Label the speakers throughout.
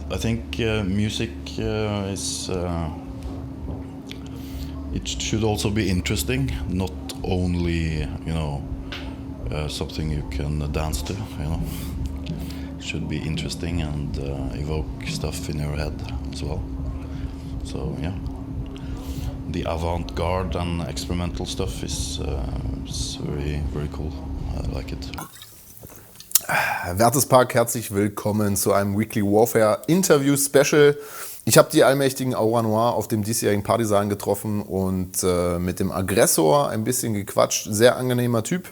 Speaker 1: I think music is. It should also be interesting, not only something you can dance to. It should be interesting and evoke stuff in your head as well. So yeah, the avant-garde and experimental stuff is very, very cool. I like it.
Speaker 2: Wertes Park, herzlich willkommen zu einem Weekly Warfare Interview Special. Ich habe die allmächtigen Au Noir auf dem diesjährigen Partisan getroffen und mit dem Aggressor ein bisschen gequatscht. Sehr angenehmer Typ.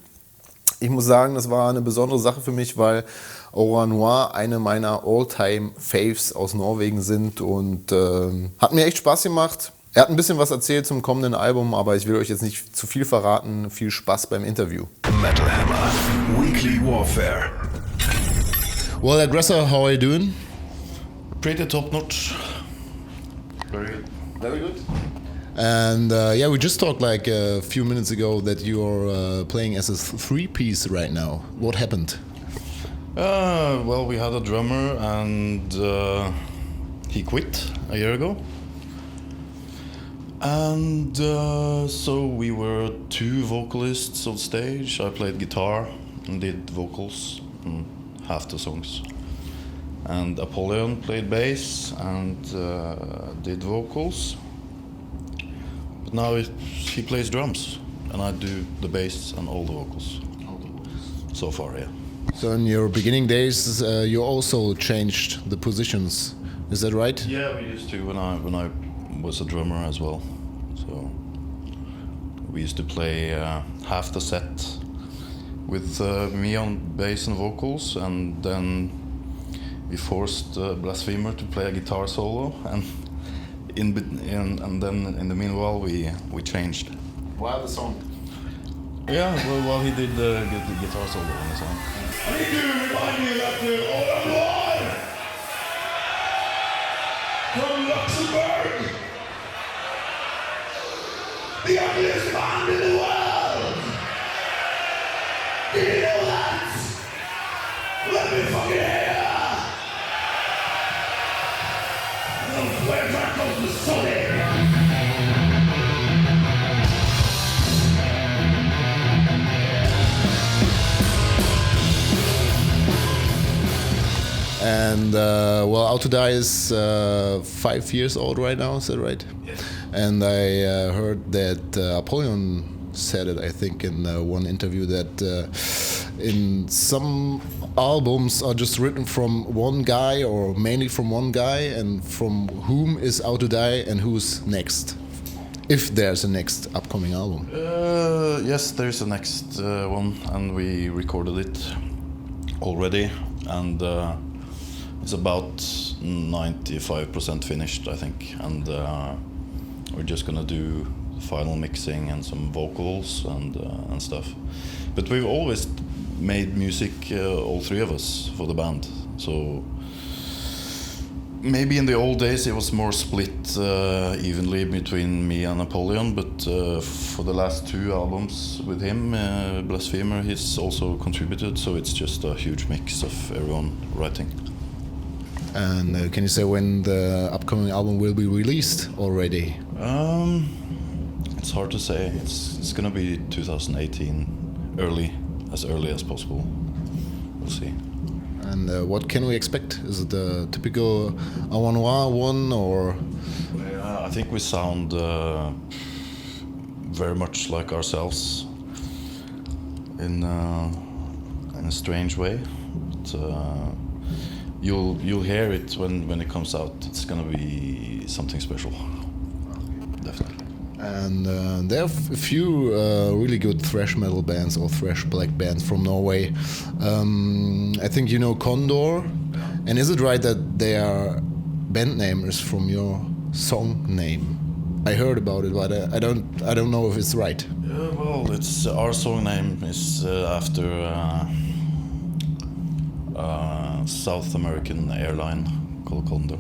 Speaker 2: Ich muss sagen, das war eine besondere Sache für mich, weil Au Noir eine meiner All-Time-Faves aus Norwegen sind und hat mir echt Spaß gemacht. Er hat ein bisschen was erzählt zum kommenden Album, aber ich will euch jetzt nicht zu viel verraten. Viel Spaß beim Interview.
Speaker 3: Metal Hammer, Weekly Warfare.
Speaker 2: Well, Aggressor, how are you doing?
Speaker 1: Pretty top-notch. Very good.
Speaker 2: Very good. And yeah, we just talked like a few minutes ago that you're playing as a three-piece right now. What happened?
Speaker 1: Well, we had a drummer and he quit a year ago. And so we were two vocalists on stage. I played guitar and did vocals in half the songs. And Apollyon played bass and did vocals. But now he plays drums and I do the bass and all the vocals. So far, yeah.
Speaker 2: So in your beginning days, you also changed the positions. Is that right?
Speaker 1: Yeah, we used to when I was a drummer as well. So we used to play half the set with me on bass and vocals, and then we forced Blasphemer to play a guitar solo, and then in the meanwhile we changed.
Speaker 2: While the song.
Speaker 1: Yeah, well, while he did the guitar solo on the song.
Speaker 3: I need to remind you that the from Luxembourg, the ugliest man in the world. Did you know that? Let me fucking hear. Where back goes the Sonic?
Speaker 2: And well, How to Die is 5 years old right now, is that right?
Speaker 1: Yes.
Speaker 2: And I heard that Apollyon said it, I think, in one interview that in some albums are just written from one guy or mainly from one guy, and from whom is How to Die and who's next, if there's a next upcoming album.
Speaker 1: Yes, there's a next one, and we recorded it already, and it's about 95% finished, I think, and we're just gonna do final mixing and some vocals and stuff. But we've always made music, all three of us, for the band. So maybe in the old days it was more split evenly between me and Apollyon, but for the last two albums with him, Blasphemer, he's also contributed, so it's just a huge mix of everyone writing.
Speaker 2: And can you say when the upcoming album will be released already?
Speaker 1: It's hard to say. It's gonna be 2018, as early as possible. We'll see.
Speaker 2: And what can we expect? Is it the typical Au Noir one, or?
Speaker 1: I think we sound very much like ourselves in a strange way. But, you'll hear it when it comes out. It's gonna be something special, definitely.
Speaker 2: And there are a few really good thrash metal bands or thrash black bands from Norway. I think you know Condor. And is it right that their band name is from your song name? I heard about it, but I don't know if it's right.
Speaker 1: Well, it's our song name is after South American airline called Condor.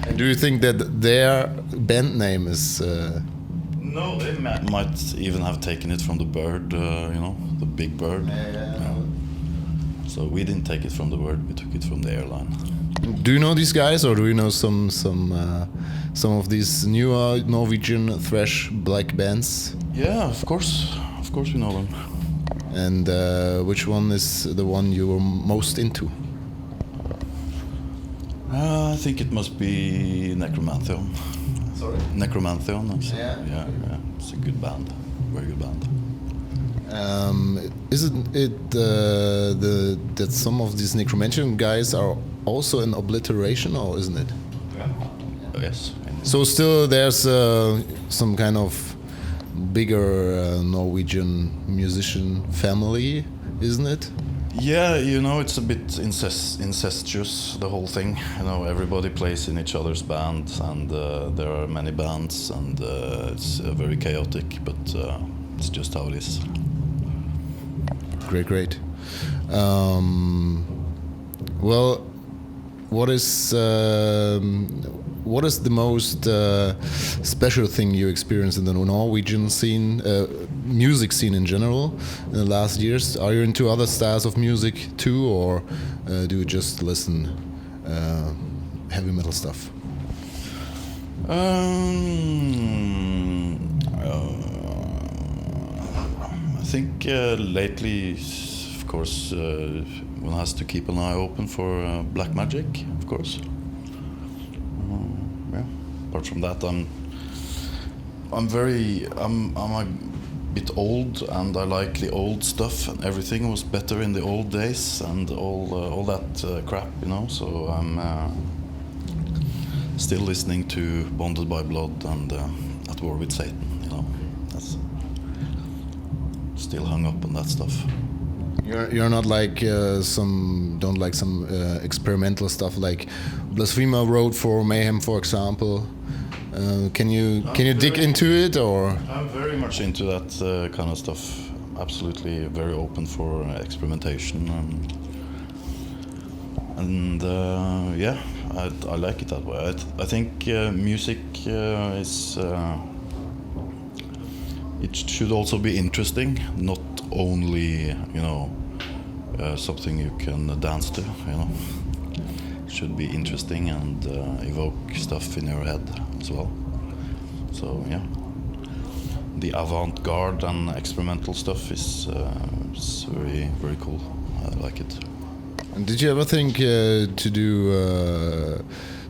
Speaker 2: And do you think that their band name is?
Speaker 1: No, they might even have taken it from the bird, the big bird.
Speaker 2: Yeah.
Speaker 1: So we didn't take it from the word; we took it from the airline.
Speaker 2: Do you know these guys, or do you know some of these newer Norwegian thrash black bands?
Speaker 1: Yeah, of course we know them.
Speaker 2: And which one is the one you were most into?
Speaker 1: I think it must be Necromantheon.
Speaker 2: Sorry?
Speaker 1: Necromantheon.
Speaker 2: Yeah.
Speaker 1: Yeah. It's a good band, very good band.
Speaker 2: Isn't it that some of these Necromantheon guys are also in Obliteration, or isn't it?
Speaker 1: Yes.
Speaker 2: So still there's some kind of bigger Norwegian musician family, isn't it?
Speaker 1: Yeah, it's a bit incestuous, the whole thing. Everybody plays in each other's bands, and there are many bands, and it's very chaotic, but it's just how it is.
Speaker 2: Great. Well, what is the most special thing you experienced in the Norwegian scene, music scene in general, in the last years? Are you into other styles of music too, or do you just listen heavy metal stuff?
Speaker 1: I think lately, of course, one has to keep an eye open for black magic, of course. Yeah. Apart from that, I'm a bit old, and I like the old stuff, and everything was better in the old days, and all that crap, So I'm still listening to Bonded by Blood and At War with Satan, That's still hung up on that stuff.
Speaker 2: You're not like don't like some experimental stuff like Blasphemer wrote for Mayhem, for example. Can you dig into it, or?
Speaker 1: I'm very much into that kind of stuff. Absolutely, very open for experimentation, and yeah, I like it that way. I think music is. It should also be interesting, not only something you can dance to. It should be interesting and evoke stuff in your head as well. So yeah, the avant-garde and experimental stuff is very, very cool. I like it.
Speaker 2: And did you ever think to do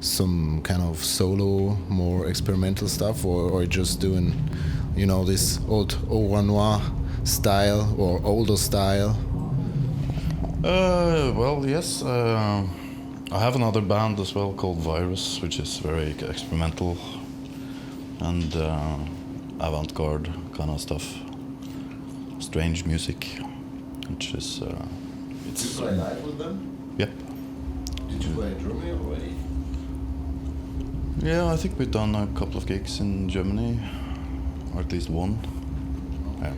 Speaker 2: some kind of solo, more experimental stuff, or just doing, this old Noir style or older style?
Speaker 1: Well, yes. I have another band as well called Virus, which is very experimental and avant-garde kind of stuff. Strange music, which is.
Speaker 2: Did you play live with them?
Speaker 1: Yep.
Speaker 2: Did you play Germany already?
Speaker 1: Yeah, I think we've done a couple of gigs in Germany, or at least one. Yeah.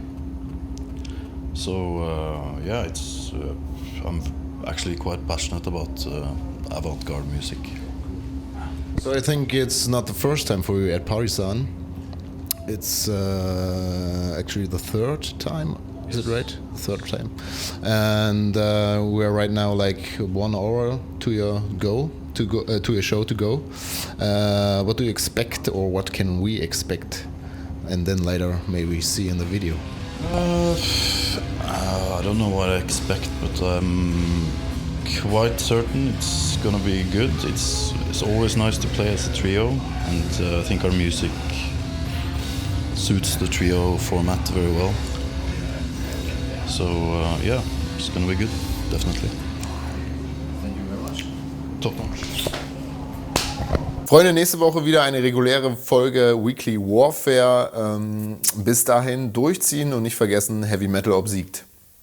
Speaker 1: So yeah, it's. I'm actually quite passionate about avant-garde music.
Speaker 2: So I think it's not the first time for you at Partisan. It's actually the third time. Is it right? The third time. And we're right now like 1 hour to your show to go. What do you expect, or what can we expect? And then later maybe see in the video.
Speaker 1: I don't know what I expect, but I'm quite certain it's gonna be good. It's always nice to play as a trio, and I think our music suits the trio format very well. So yeah, it's gonna be good, definitely.
Speaker 2: Thank you very much.
Speaker 1: Top.
Speaker 2: Freunde, nächste Woche wieder eine reguläre Folge Weekly Warfare. Bis dahin durchziehen und nicht vergessen, Heavy Metal obsiegt.